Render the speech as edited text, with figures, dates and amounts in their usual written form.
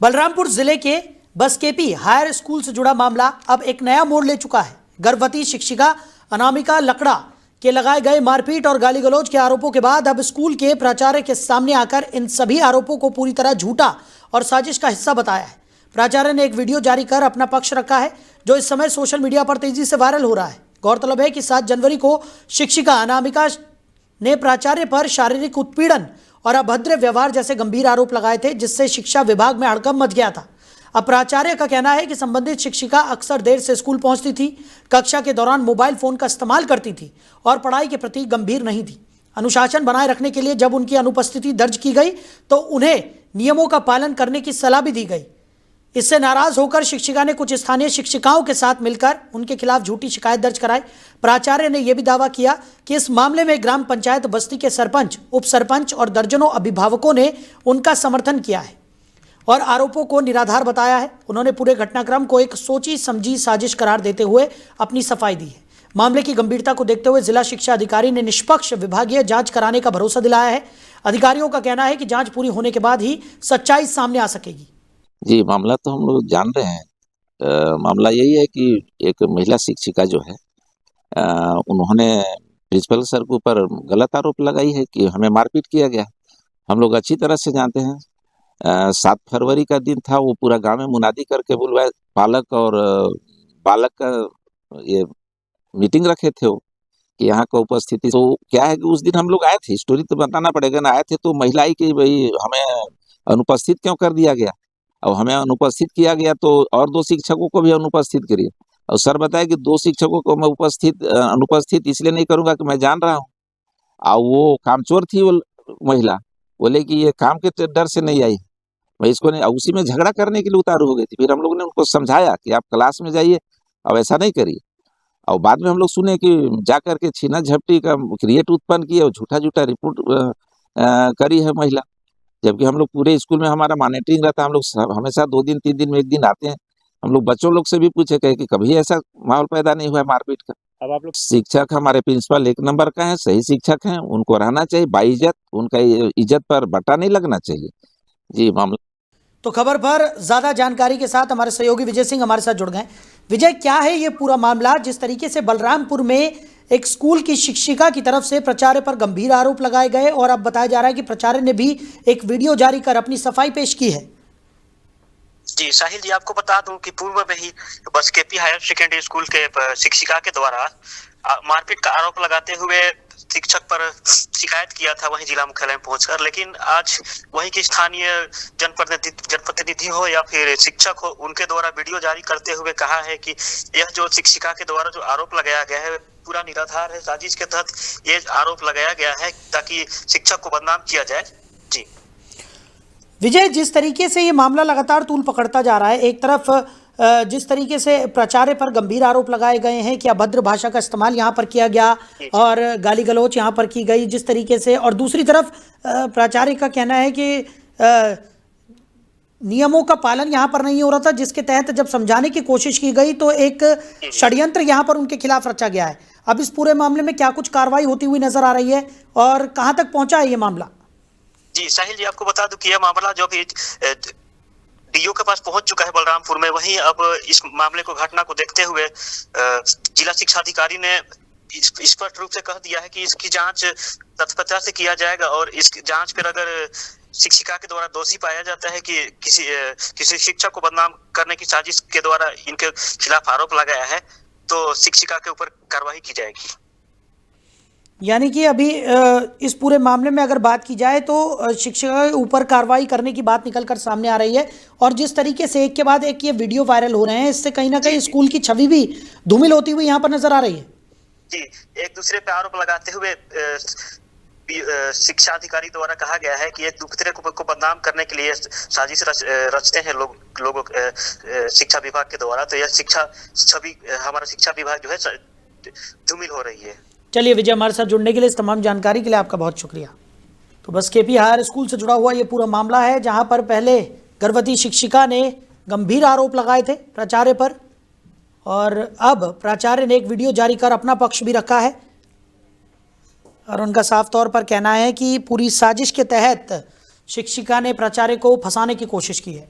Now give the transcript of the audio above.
बलरामपुर जिले के बसकेपी higher school से जुड़ा मामला अब एक नया मोड़ ले चुका है। गर्भवती शिक्षिका अनामिका लकड़ा के लगाए गए मारपीट और गाली गलौज के आरोपों के बाद अब स्कूल के प्राचार्य के सामने आकर इन सभी आरोपों को पूरी तरह झूठा और साजिश का हिस्सा बताया है। प्राचार्य ने एक वीडियो जारी कर अपना पक्ष रखा है, जो इस समय सोशल मीडिया पर तेजी से वायरल हो रहा है। गौरतलब है कि 7 जनवरी को शिक्षिका अनामिका ने प्राचार्य पर शारीरिक उत्पीड़न और अभद्र व्यवहार जैसे गंभीर आरोप लगाए थे, जिससे शिक्षा विभाग में हड़कंप मच गया था। अब प्राचार्य का कहना है कि संबंधित शिक्षिका अक्सर देर से स्कूल पहुंचती थी, कक्षा के दौरान मोबाइल फोन का इस्तेमाल करती थी और पढ़ाई के प्रति गंभीर नहीं थी। अनुशासन बनाए रखने के लिए जब उनकी अनुपस्थिति दर्ज की गई तो उन्हें नियमों का पालन करने की सलाह भी दी गई। इससे नाराज होकर शिक्षिका ने कुछ स्थानीय शिक्षिकाओं के साथ मिलकर उनके खिलाफ झूठी शिकायत दर्ज कराई। प्राचार्य ने यह भी दावा किया कि इस मामले में ग्राम पंचायत बस्ती के सरपंच, उप सरपंच और दर्जनों अभिभावकों ने उनका समर्थन किया है और आरोपों को निराधार बताया है। उन्होंने पूरे घटनाक्रम को एक सोची समझी साजिश करार देते हुए अपनी सफाई दी है। मामले की गंभीरता को देखते हुए जिला शिक्षा अधिकारी ने निष्पक्ष विभागीय जांच कराने का भरोसा दिलाया है। अधिकारियों का कहना है कि जांच पूरी होने के बाद ही सच्चाई सामने आ सकेगी। जी, मामला तो हम लोग जान रहे हैं। मामला यही है कि एक महिला शिक्षिका जो है, उन्होंने प्रिंसिपल सर के ऊपर गलत आरोप लगाई है कि हमें मारपीट किया गया। हम लोग अच्छी तरह से जानते हैं। 7 फरवरी का दिन था, वो पूरा गांव में मुनादी करके बुलवाए, पालक और बालक का ये मीटिंग रखे थे वो कि यहाँ का उपस्थिति। तो क्या है कि उस दिन हम लोग आए थे, स्टोरी तो बताना पड़ेगा ना, आए थे तो महिला आई कि भाई हमें अनुपस्थित क्यों कर दिया गया। अब हमें अनुपस्थित किया गया तो और 2 शिक्षकों को भी अनुपस्थित करिए। और सर बताया कि 2 शिक्षकों को मैं अनुपस्थित इसलिए नहीं करूंगा कि मैं जान रहा हूँ। और वो कामचोर थी वो महिला, बोले कि ये काम के डर से नहीं आई, मैं इसको नहीं। उसी में झगड़ा करने के लिए उतारू हो गई थी। फिर हम लोग ने उनको समझाया कि आप क्लास में जाइए, अब ऐसा नहीं करिए। और बाद में हम लोग सुने कि जा करके छीना झपटी का क्रिएट उत्पन्न किए और झूठा झूठा रिपोर्ट करी है महिला। जबकि हम लोग पूरे स्कूल में हमारा मॉनिटरिंग रहता है, हम लोग हमेशा 2 दिन 3 दिन में 1 दिन आते हैं। हम लोग बच्चों लोग से भी पूछे कहे कि कभी ऐसा माहौल पैदा नहीं हुआ है मारपीट का। अब आप लोग शिक्षक हमारे प्रिंसिपल 1 नंबर का है, सही शिक्षक हैं, उनको रहना चाहिए बाइज्जत, उनका इज्जत पर बट्टा नहीं लगना चाहिए। जी, मामला तो खबर पर ज्यादा जानकारी के साथ हमारे सहयोगी विजय सिंह हमारे साथ जुड़ गए। विजय, क्या है ये पूरा मामला? जिस तरीके से बलरामपुर में एक स्कूल की शिक्षिका की तरफ से प्राचार्य पर गंभीर आरोप लगाए गए और अब बताया जा रहा है कि प्राचार्य ने भी एक वीडियो जारी कर अपनी सफाई पेश की है। जी साहिल जी, आपको बता दूं कि पूर्व में ही बसकेपी हायर सेकेंडरी स्कूल के शिक्षिका के द्वारा मारपीट का आरोप लगाते हुए शिक्षक पर शिकायत किया था वहीं जिला मुख्यालय में पहुंचकर। लेकिन आज वहीं के स्थानीय जनप्रतिनिधि हो या फिर शिक्षक हो, उनके द्वारा वीडियो जारी करते हुए कहा है कि यह जो शिक्षिका के द्वारा जो आरोप लगाया गया है पूरा निराधार है। साजिश के तहत ये आरोप लगाया गया है ताकि शिक्षक को बदनाम किया जाए। जी विजय, जिस तरीके से ये मामला लगातार तूल पकड़ता जा रहा है, एक तरफ जिस तरीके से प्राचार्य पर गंभीर आरोप लगाए गए हैं कि अभद्र भाषा का इस्तेमाल यहाँ पर किया गया और गाली गलौच यहाँ पर की गई जिस तरीके से, और दूसरी तरफ प्राचार्य का कहना है कि नियमों का पालन यहाँ पर नहीं हो रहा था, जिसके तहत जब समझाने की कोशिश की गई तो एक षड्यंत्र यहाँ पर उनके खिलाफ रचा गया है। अब इस पूरे मामले में क्या कुछ कार्रवाई होती हुई नजर आ रही है और कहाँ तक पहुंचा है ये मामला? जी साहिल जी, आपको बता दूं कि यह मामला जो भी डीओ के पास पहुंच चुका है बलरामपुर में, वहीं अब इस मामले को घटना को देखते हुए जिला शिक्षा अधिकारी ने स्पष्ट रूप से कह दिया है कि इसकी जांच तत्परता से किया जाएगा और इस जांच पर अगर शिक्षिका के द्वारा दोषी पाया जाता है कि किसी शिक्षक को बदनाम करने की साजिश के द्वारा इनके खिलाफ आरोप लगाया है तो शिक्षिका के ऊपर कार्रवाई की जाएगी। यानी कि अभी इस पूरे मामले में अगर बात की जाए तो शिक्षिका के ऊपर कार्रवाई करने की बात निकल कर सामने आ रही है। और जिस तरीके से एक के बाद एक ये वीडियो वायरल हो रहे हैं, इससे कहीं ना कहीं स्कूल की छवि भी धूमिल होती हुई यहाँ पर नजर आ रही है। जी, एक दूसरे पे आरोप लगाते हुए शिक्षा अधिकारी द्वारा कहा गया है कि एक दूसरे को बदनाम करने के लिए साजिश रचते हैं लोगों शिक्षा विभाग के द्वारा। तो यह छवि हमारा शिक्षा विभाग जो है धूमिल हो रही है। चलिए विजय, हमारे साथ जुड़ने के लिए, इस तमाम जानकारी के लिए आपका बहुत शुक्रिया। तो बसकेपी हायर स्कूल से जुड़ा हुआ ये पूरा मामला है, जहां पर पहले गर्भवती शिक्षिका ने गंभीर आरोप लगाए थे प्राचार्य पर और अब प्राचार्य ने एक वीडियो जारी कर अपना पक्ष भी रखा है और उनका साफ तौर पर कहना है कि पूरी साजिश के तहत शिक्षिका ने प्राचार्य को फंसाने की कोशिश की है।